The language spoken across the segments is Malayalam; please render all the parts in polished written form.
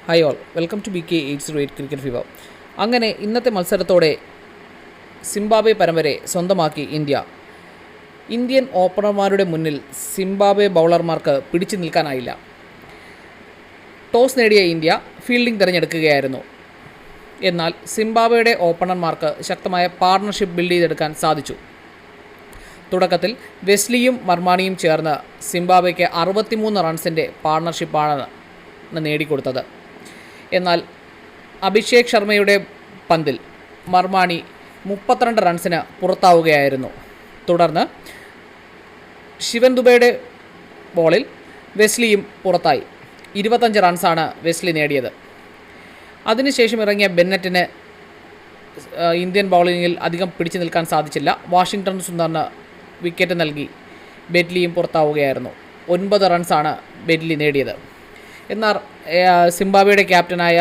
Hi all, welcome to BK808 cricket fever. അങ്ങനെ ഇന്നത്തെ മത്സരത്തോടെ സിംബാബ്വെ പരമ്പരയെ സ്വന്തമാക്കി ഇന്ത്യ. ഇന്ത്യൻ ഓപ്പണർമാരുടെ മുന്നിൽ സിംബാബ്വെ ബൗളർമാർക്ക് പിടിച്ചു നിൽക്കാനായില്ല. ടോസ് നേടിയ ഇന്ത്യ ഫീൽഡിംഗ് തിരഞ്ഞെടുക്കുകയായിരുന്നു. എന്നാൽ സിംബാബ്വെയുടെ ഓപ്പണർമാർക്ക് ശക്തമായ പാർട്ണർഷിപ്പ് ബിൽഡ് ചെയ്തെടുക്കാൻ സാധിച്ചു. തുടക്കത്തിൽ വെസ്ലിയും മർമാണിയും ചേർന്ന് സിംബാബ്വെക്ക് 63 റൺസിൻ്റെ പാർട്ണർഷിപ്പാണ് നേടിക്കൊടുത്തത്. എന്നാൽ അഭിഷേക് ശർമ്മയുടെ പന്തിൽ മർമാണി 32 റൺസിന് പുറത്താവുകയായിരുന്നു. തുടർന്ന് ശിവൻ ദുബെയുടെ ബോളിൽ വെസ്ലിയും പുറത്തായി. 25 റൺസാണ് വെസ്ലി നേടിയത്. അതിനുശേഷം ഇറങ്ങിയ ബെന്നറ്റിന് ഇന്ത്യൻ ബൗളിങ്ങിൽ അധികം പിടിച്ചു നിൽക്കാൻ സാധിച്ചില്ല. വാഷിംഗ്ടൺ സുന്ദറിന് വിക്കറ്റ് നൽകി ബെറ്റ്ലിയും പുറത്താവുകയായിരുന്നു. 9 റൺസാണ് ബെറ്റ്ലി നേടിയത്. എന്നാൽ സിംബാബ്വെയുടെ ക്യാപ്റ്റനായ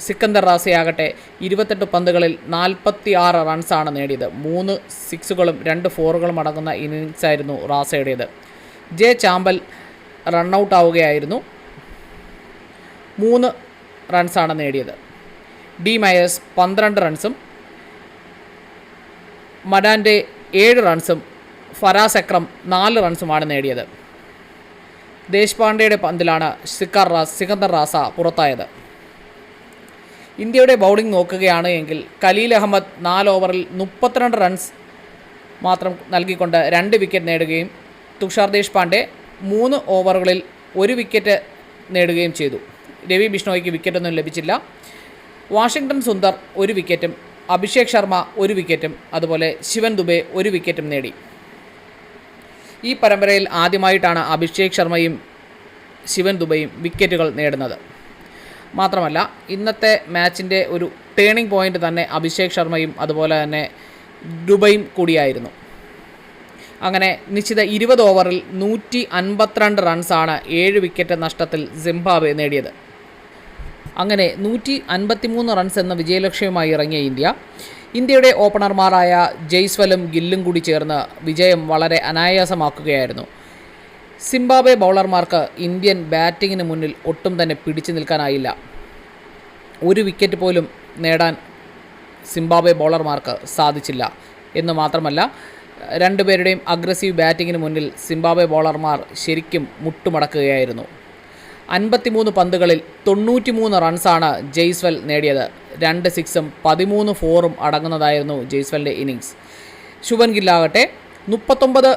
സിക്കന്ദർ റാസയാകട്ടെ 28 പന്തുകളിൽ 46 റൺസാണ് നേടിയത്. 3 സിക്സുകളും 2 ഫോറുകളും അടങ്ങുന്ന ഇന്നിങ്സായിരുന്നു റാസയുടേത്. J ചാമ്പൽ run out ആവുകയായിരുന്നു. 3 റൺസാണ് നേടിയത്. ഡി മയേഴ്സ് 12 റൺസും മഡാൻ്റെ 7 റൺസും ഫറാസ് അക്രം 4 റൺസുമാണ് നേടിയത്. ദേശ്പാണ്ഡെയുടെ പന്തിലാണ് സിക്കന്ദർ റാസ പുറത്തായത്. ഇന്ത്യയുടെ ബൗളിംഗ് നോക്കുകയാണ് എങ്കിൽ ഖലീൽ അഹമ്മദ് 4 ഓവറിൽ 32 റൺസ് മാത്രം നൽകിക്കൊണ്ട് 2 വിക്കറ്റ് നേടുകയും തുഷാർ ദേശ്പാണ്ഡെ 3 ഓവറുകളിൽ 1 വിക്കറ്റ് നേടുകയും ചെയ്തു. രവി ബിഷ്ണോയ്ക്ക് വിക്കറ്റൊന്നും ലഭിച്ചില്ല. വാഷിംഗ്ടൺ സുന്ദർ 1 വിക്കറ്റും അഭിഷേക് ശർമ്മ 1 വിക്കറ്റും അതുപോലെ ശിവൻ ദുബെ 1 വിക്കറ്റും നേടി. ഈ പരമ്പരയിൽ ആദ്യമായിട്ടാണ് അഭിഷേക് ശർമ്മയും ശിവൻ ദുബെയും വിക്കറ്റുകൾ നേടുന്നത്. മാത്രമല്ല ഇന്നത്തെ മാച്ചിൻ്റെ ഒരു ടേണിംഗ് പോയിൻ്റ് തന്നെ അഭിഷേക് ശർമ്മയും അതുപോലെ തന്നെ ദുബെയും കൂടിയായിരുന്നു. അങ്ങനെ നിശ്ചിത 20 ഓവറിൽ 152 റൺസാണ് 7 വിക്കറ്റ് നഷ്ടത്തിൽ സിംബാബ്വെ നേടിയത്. അങ്ങനെ 153 റൺസ് എന്ന വിജയലക്ഷ്യവുമായി ഇറങ്ങിയ ഇന്ത്യയുടെ ഓപ്പണർമാരായ ജയ്സ്വലും ഗില്ലും കൂടി ചേർന്ന് വിജയം വളരെ അനായാസമാക്കുകയായിരുന്നു. സിംബാബ്വെ ബൗളർമാർക്ക് ഇന്ത്യൻ ബാറ്റിങ്ങിന് മുന്നിൽ ഒട്ടും തന്നെ പിടിച്ചു നിൽക്കാനായില്ല. 1 വിക്കറ്റ് പോലും നേടാൻ സിംബാബ്വെ ബൗളർമാർക്ക് സാധിച്ചില്ല എന്ന് മാത്രമല്ല, രണ്ടുപേരുടെയും അഗ്രസീവ് ബാറ്റിങ്ങിന് മുന്നിൽ സിംബാബ്വെ ബൗളർമാർ ശരിക്കും മുട്ടുമടക്കുകയായിരുന്നു. 53 പന്തുകളിൽ 93 റൺസാണ് ജയ്സ്വൽ നേടിയത്. 2 സിക്സും 13 ഫോറും അടങ്ങുന്നതായിരുന്നു ജയ്സ്വലിൻ്റെ ഇന്നിങ്സ്. ശുഭൻ ഗില്ലാകട്ടെ 39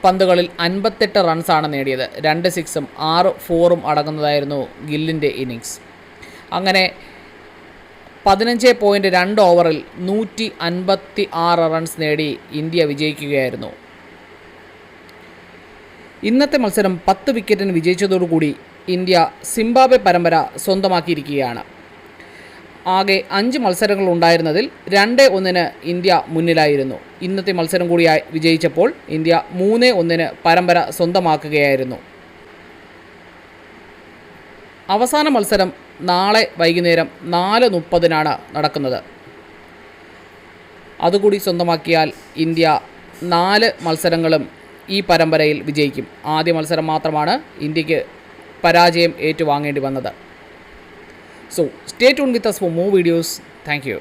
പന്തുകളിൽ 58 റൺസാണ് നേടിയത്. 2 സിക്സും 6 ഫോറും അടങ്ങുന്നതായിരുന്നു ഗില്ലിൻ്റെ ഇന്നിങ്സ്. അങ്ങനെ 15.2 ഓവറിൽ 156 റൺസ് നേടി ഇന്ത്യ വിജയിക്കുകയായിരുന്നു. ഇന്നത്തെ മത്സരം 10 വിക്കറ്റിന് വിജയിച്ചതോടുകൂടി ഇന്ത്യ സിംബാബ്വെ പരമ്പര സ്വന്തമാക്കിയിരിക്കുകയാണ്. ആകെ 5 മത്സരങ്ങൾ ഉണ്ടായിരുന്നതിൽ 2-1 ഇന്ത്യ മുന്നിലായിരുന്നു. ഇന്നത്തെ മത്സരം കൂടി വിജയിച്ചപ്പോൾ ഇന്ത്യ 3-1 പരമ്പര സ്വന്തമാക്കുകയായിരുന്നു. അവസാന മത്സരം നാളെ വൈകുന്നേരം 4:30 നടക്കുന്നത്. അതുകൂടി സ്വന്തമാക്കിയാൽ ഇന്ത്യ 4 മത്സരങ്ങളും ഈ പരമ്പരയിൽ വിജയിക്കും. ആദ്യ മത്സരം മാത്രമാണ് ഇന്ത്യക്ക് പരാജയം ഏറ്റുവാങ്ങേണ്ടി വന്നത്. So stay tuned with us for more videos. Thank you.